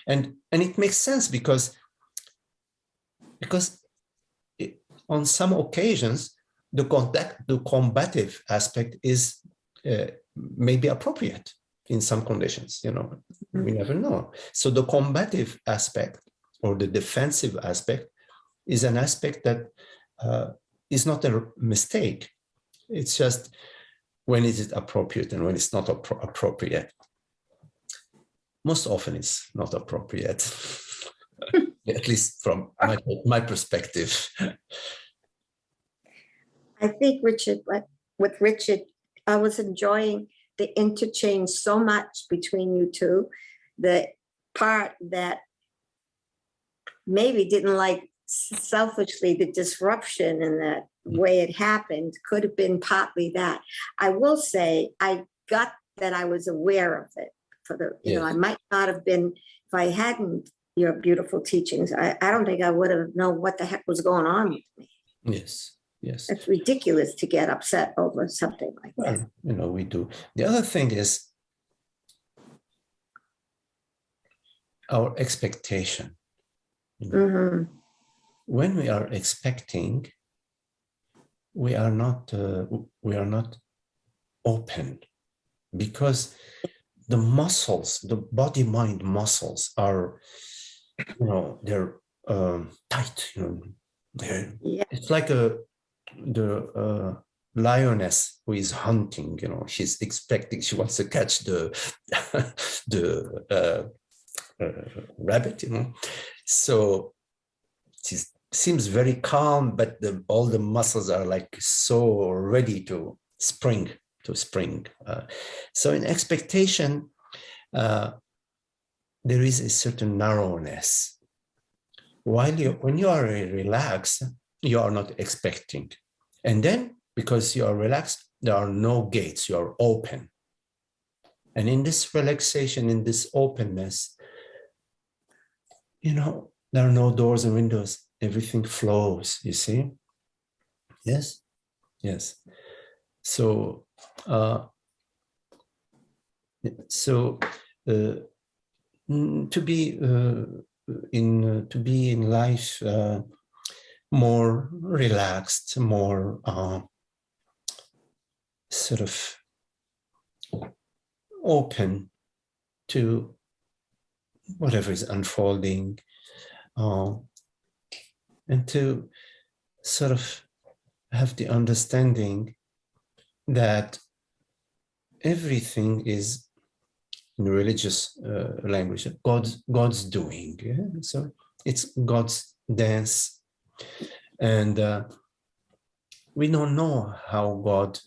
and it makes sense because on some occasions the combative aspect is maybe appropriate in some conditions. We never know. So the combative aspect or the defensive aspect is an aspect that is not a mistake. It's just when is it appropriate and when it's not appropriate. Most often it's not appropriate, at least from my perspective. I think, Richard, with Richard, I was enjoying the interchange so much between you two. The part that maybe didn't like selfishly the disruption and the way it happened could have been partly that. I will say I got that I was aware of it I might not have been, if I hadn't your beautiful teachings, I don't think I would have known what the heck was going on with me. Yes. It's ridiculous to get upset over something like that. We do. The other thing is our expectation. When we are expecting, we are not open, because the muscles, the body-mind muscles are, they're tight. It's like the lioness who is hunting. She's expecting, she wants to catch the rabbit. So she seems very calm, but all the muscles are like so ready to spring. So in expectation, there is a certain narrowness. When you are relaxed, you are not expecting. And then, because you are relaxed, there are no gates, you are open. And in this relaxation, in this openness, there are no doors and windows. Everything flows, you see? Yes. So, to be in life more relaxed, more sort of open to whatever is unfolding, and to sort of have the understanding that everything is in religious language, God's doing. Yeah? So it's God's dance. And we don't know how God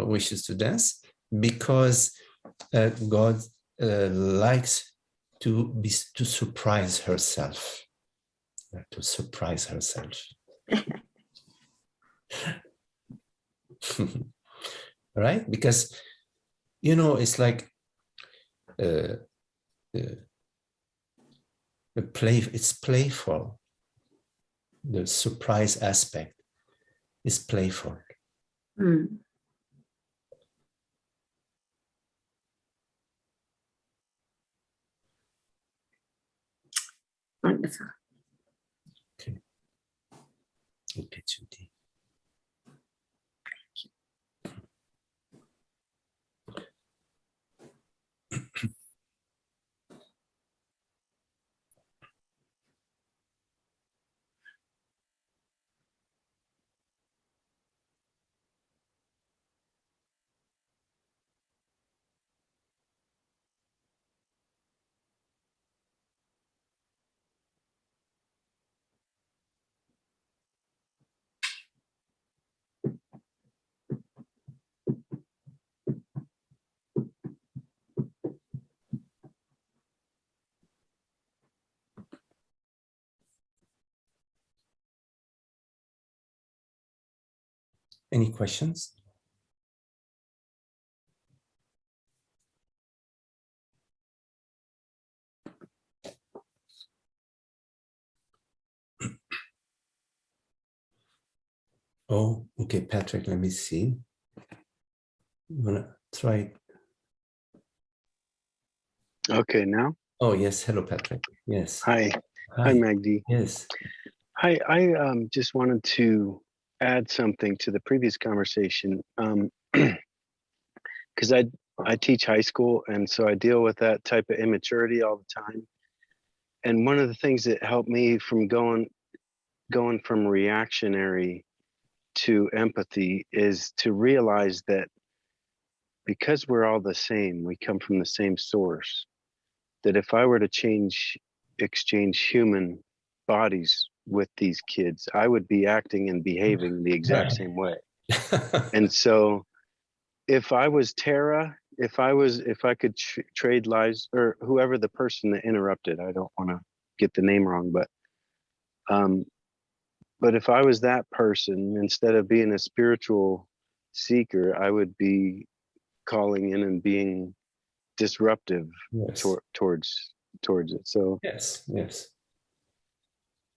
wishes to dance, because God likes to surprise herself, right? Because, you know, it's like it's playful. The surprise aspect is playful. Mm. Wonderful. Okay. Okay, Judy. Any questions? Oh, okay, Patrick, let me see. I'm gonna try it. Okay, now. Oh, yes. Hello, Patrick. Yes. Hi. Hi, Magdi. Yes. Hi. I just wanted to add something to the previous conversation, because I teach high school, and so I deal with that type of immaturity all the time. And one of the things that helped me from going from reactionary to empathy is to realize that because we're all the same, we come from the same source, that if I were to exchange human bodies with these kids, I would be acting and behaving the exact same way. And so if I was Tara, if I could trade lives, or whoever the person that interrupted, I don't want to get the name wrong, but if I was that person, instead of being a spiritual seeker, I would be calling in and being disruptive towards it. So yes.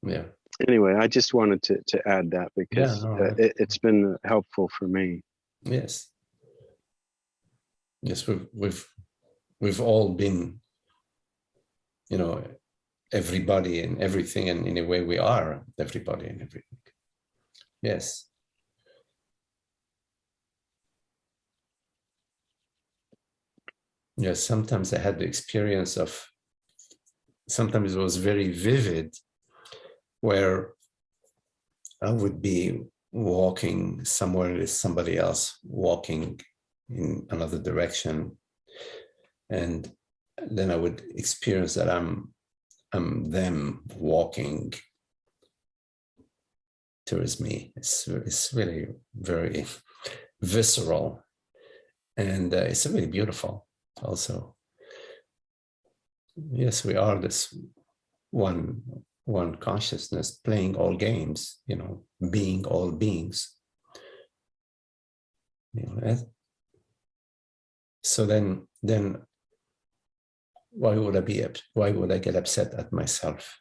Yeah. Anyway, I just wanted to add that because it's been helpful for me. Yes. Yes, we've all been, you know, everybody and everything, and in a way we are everybody and everything. Yes. Yes, sometimes I had the experience of, sometimes it was very vivid, where I would be walking somewhere, there's somebody else walking in another direction, and then I would experience that I'm them walking towards me. It's really very visceral, and it's really beautiful also. Yes, we are this one consciousness playing all games, you know, being all beings. You know, so then why would I get upset at myself?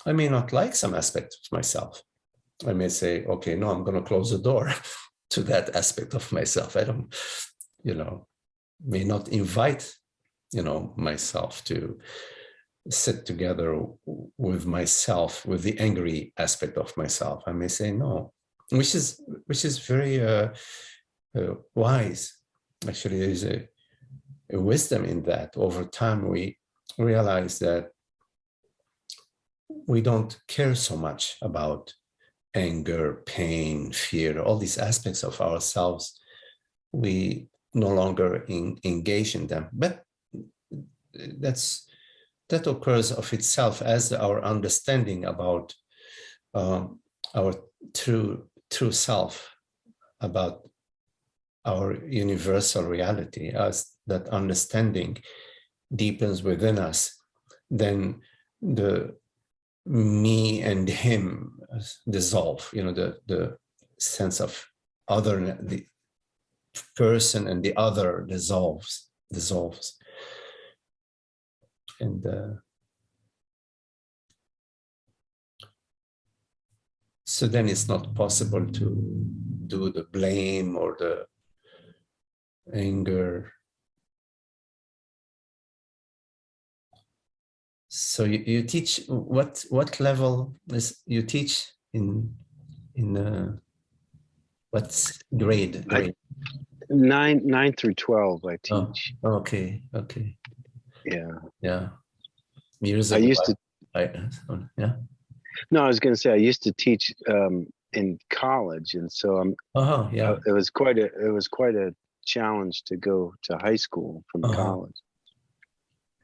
I may not like some aspect of myself. I may say, okay, no, I'm going to close the door to that aspect of myself. I don't, you know, may not invite, you know, myself to sit together with myself, with the angry aspect of myself. I may say no, which is very wise. Actually, there is a wisdom in that. Over time, we realize that we don't care so much about anger, pain, fear, all these aspects of ourselves. We no longer engage in them. But that occurs of itself as our understanding about our true self, about our universal reality. As that understanding deepens within us, then the me and him dissolve. The sense of other, the person and the other dissolves. And so then it's not possible to do the blame or the anger. So you teach, what level is you teach in what grade? 9 through 12 I teach. Oh, okay. Yeah. Years I ago, used to. yeah. No, I was going to say I used to teach in college, and so Yeah. it was quite a challenge to go to high school from college.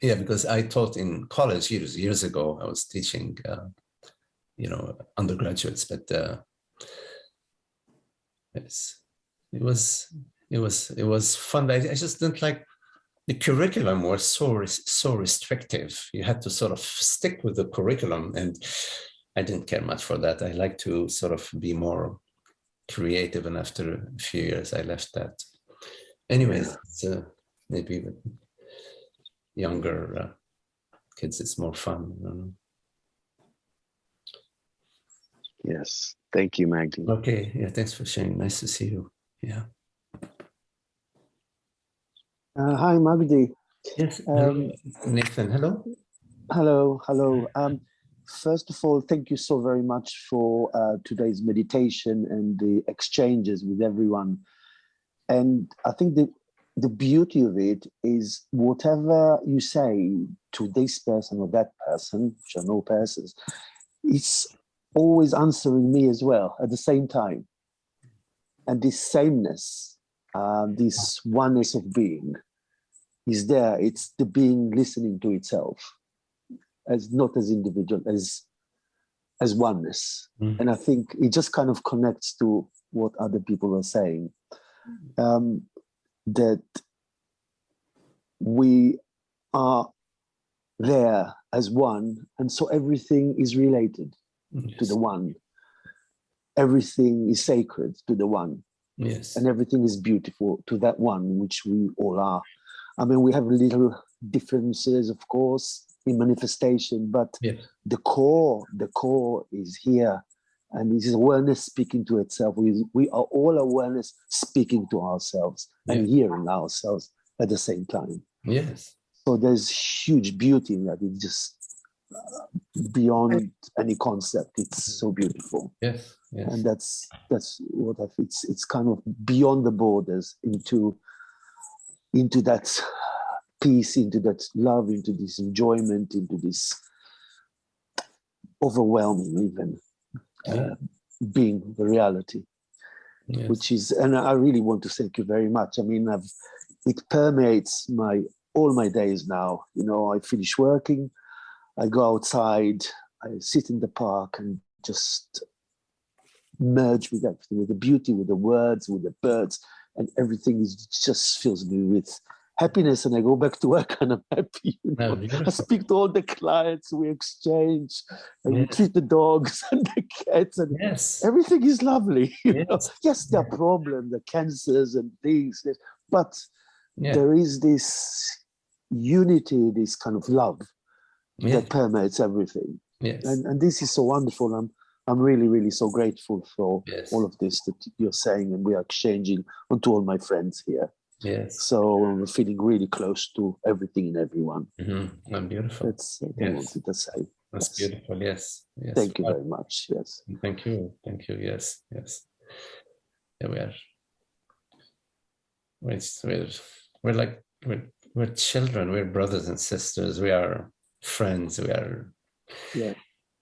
Yeah, because I taught in college years ago. I was teaching, undergraduates, but it was fun. I just didn't like the curriculum was so restrictive. You had to sort of stick with the curriculum, and I didn't care much for that. I like to sort of be more creative, and after a few years, I left that. Anyways, maybe with younger kids, it's more fun. Yes, thank you, Magdi. Okay, yeah, thanks for sharing. Nice to see you. Yeah. Hi, Magdi. Yes. Hello, Nathan. Hello. Hello. First of all, thank you so very much for today's meditation and the exchanges with everyone. And I think the beauty of it is whatever you say to this person or that person, which are no persons, it's always answering me as well at the same time. And this sameness, this oneness of being is there. It's the being listening to itself, as not as individual, as oneness. And I think it just kind of connects to what other people are saying, that we are there as one, and so everything is related to the one. Everything is sacred to the one. Yes. And everything is beautiful to that one, which we all are. I mean, we have little differences, of course, in manifestation, but the core is here. And this is awareness speaking to itself. We are all awareness speaking to ourselves and hearing ourselves at the same time. Yes. So there's huge beauty in that. It's just beyond any concept. It's so beautiful. Yes. And that's what I think. It's kind of beyond the borders into that peace, into that love, into this enjoyment, into this overwhelming even being the reality, which is, and I really want to thank you very much. I mean, it permeates all my days now. I finish working, I go outside, I sit in the park and just merge with everything, with the beauty, with the words, with the birds, and everything just fills me with happiness, and I go back to work and I'm happy. I speak to all the clients, we exchange, and we treat the dogs and the cats, and everything is lovely. Yes, there are problems, the cancers and things, but there is this unity, this kind of love that permeates everything. And this is so wonderful. I'm really, really so grateful for all of this that you're saying, and we are exchanging onto all my friends here. Yes. So I'm feeling really close to everything and everyone. Mm-hmm. Beautiful. That's what I wanted to say. That's beautiful. Yes. Thank you very much. Yes. Thank you. Yes. Yeah, we're children. We're brothers and sisters. We are friends. We are. Yeah.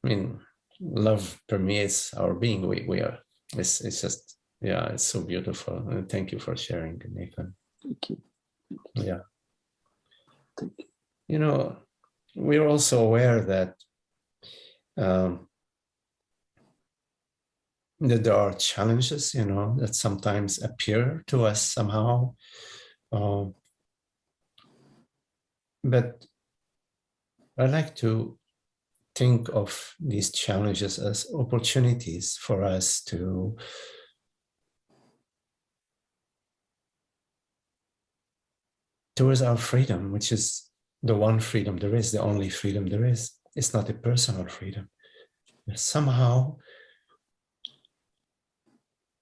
I mean, love permeates our being. We are. It's just. Yeah. It's so beautiful. And thank you for sharing, Nathan. Thank you. Yeah. Thank you. You know, we're also aware that that there are challenges, you know, that sometimes appear to us somehow. But I like to think of these challenges as opportunities for us to towards our freedom, which is the one freedom there is, the only freedom there is. It's not a personal freedom. But somehow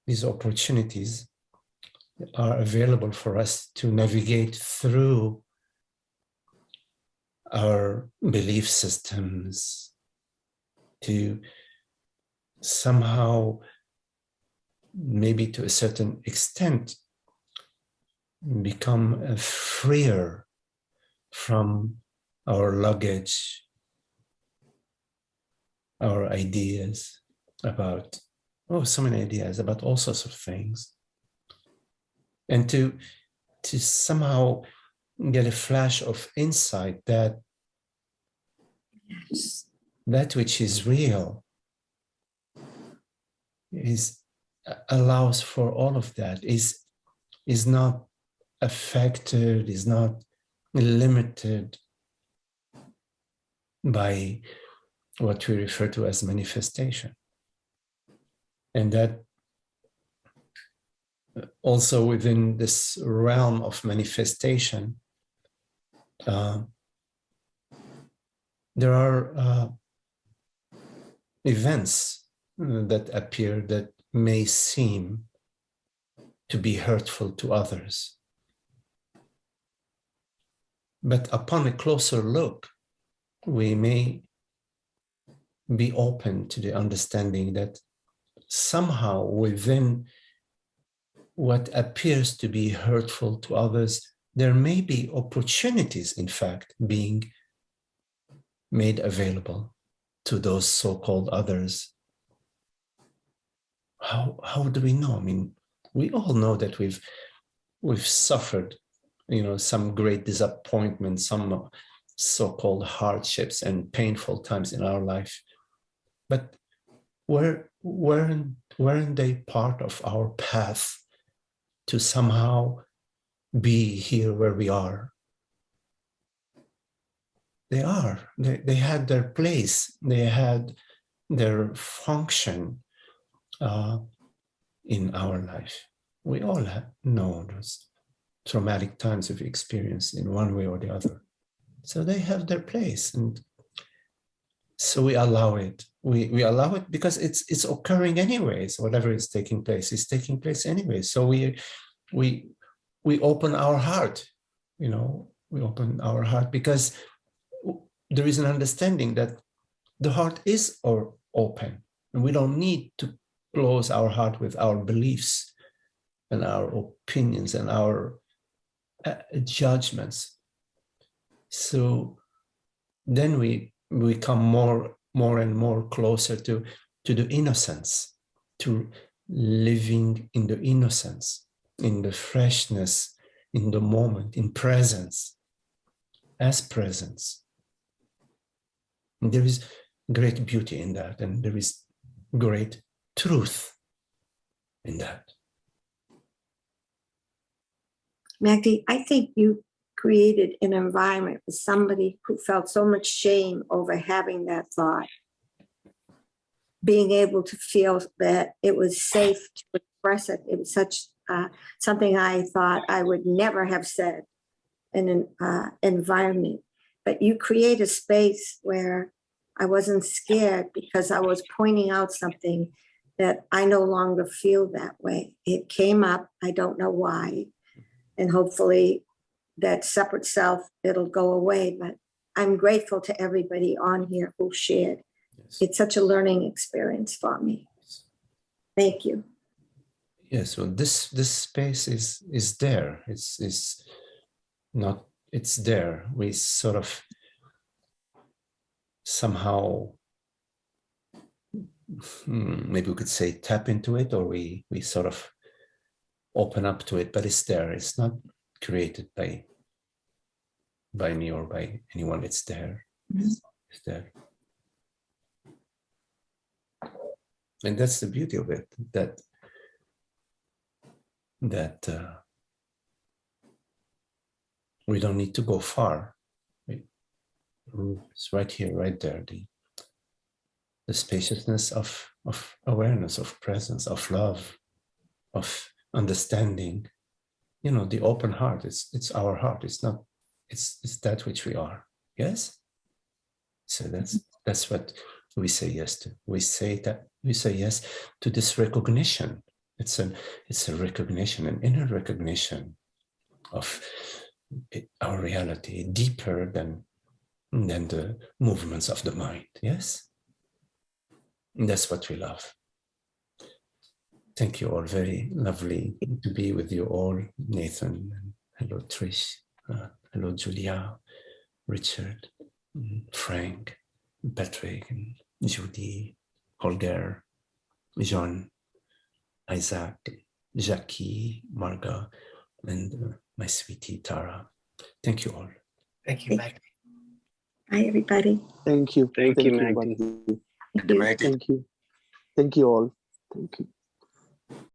these opportunities are available for us to navigate through our belief systems, to somehow, maybe to a certain extent, become freer from our luggage, our ideas about, so many ideas about all sorts of things. And to somehow get a flash of insight that that which is real allows for all of that, is not affected, is not limited by what we refer to as manifestation. And that also within this realm of manifestation, there are events that appear that may seem to be hurtful to others. But upon a closer look, we may be open to the understanding that somehow within what appears to be hurtful to others, there may be opportunities, in fact, being made available to those so-called others. How do we know? I mean, we all know that we've suffered, you know, some great disappointment, some so-called hardships and painful times in our life. But weren't they part of our path to somehow be here where we are? They are. They had their place. They had their function in our life. We all know those traumatic times we've experienced in one way or the other. So they have their place, and so we allow it. We allow it because it's occurring anyways. Whatever is taking place is taking place anyway. So we open our heart, you know. We open our heart because there is an understanding that the heart is open, and we don't need to close our heart with our beliefs and our opinions and our judgments. So then we come more and more closer to the innocence, to living in the innocence, in the freshness, in the moment, in presence, as presence. And there is great beauty in that, and there is great truth in that. Magdi, I think you created an environment with somebody who felt so much shame over having that thought, being able to feel that it was safe to express it. It was such something I thought I would never have said in an environment. But you create a space where I wasn't scared because I was pointing out something that I no longer feel that way. It came up, I don't know why. And hopefully that separate self, it'll go away. But I'm grateful to everybody on here who shared. Yes. It's such a learning experience for me. Thank you. Yes, well, this space is there. It's not, it's there. We sort of somehow, maybe we could say tap into it, or we sort of open up to it, but it's there. It's not created by me or by anyone that's there. Is there. And that's the beauty of it, that we don't need to go far. It's right here, right there, the spaciousness of awareness, of presence, of love, of understanding. You know, the open heart, it's our heart. It's not, it's that which we are. Yes? So that's what we say yes to. We say yes to this recognition. It's a recognition, an inner recognition of our reality, deeper than the movements of the mind. Yes? And that's what we love. Thank you all. Very lovely to be with you all. Nathan, hello Trish, hello Julia, Richard, Frank, Patrick, and Judy, Holger, John, Isaac, Jackie, Marga, and my sweetie Tara. Thank you all. Thank you, Maggie. Bye, everybody. Thank you. Thank you, Maggie. Maggie. Thank you. Thank you. Thank you all. Thank you.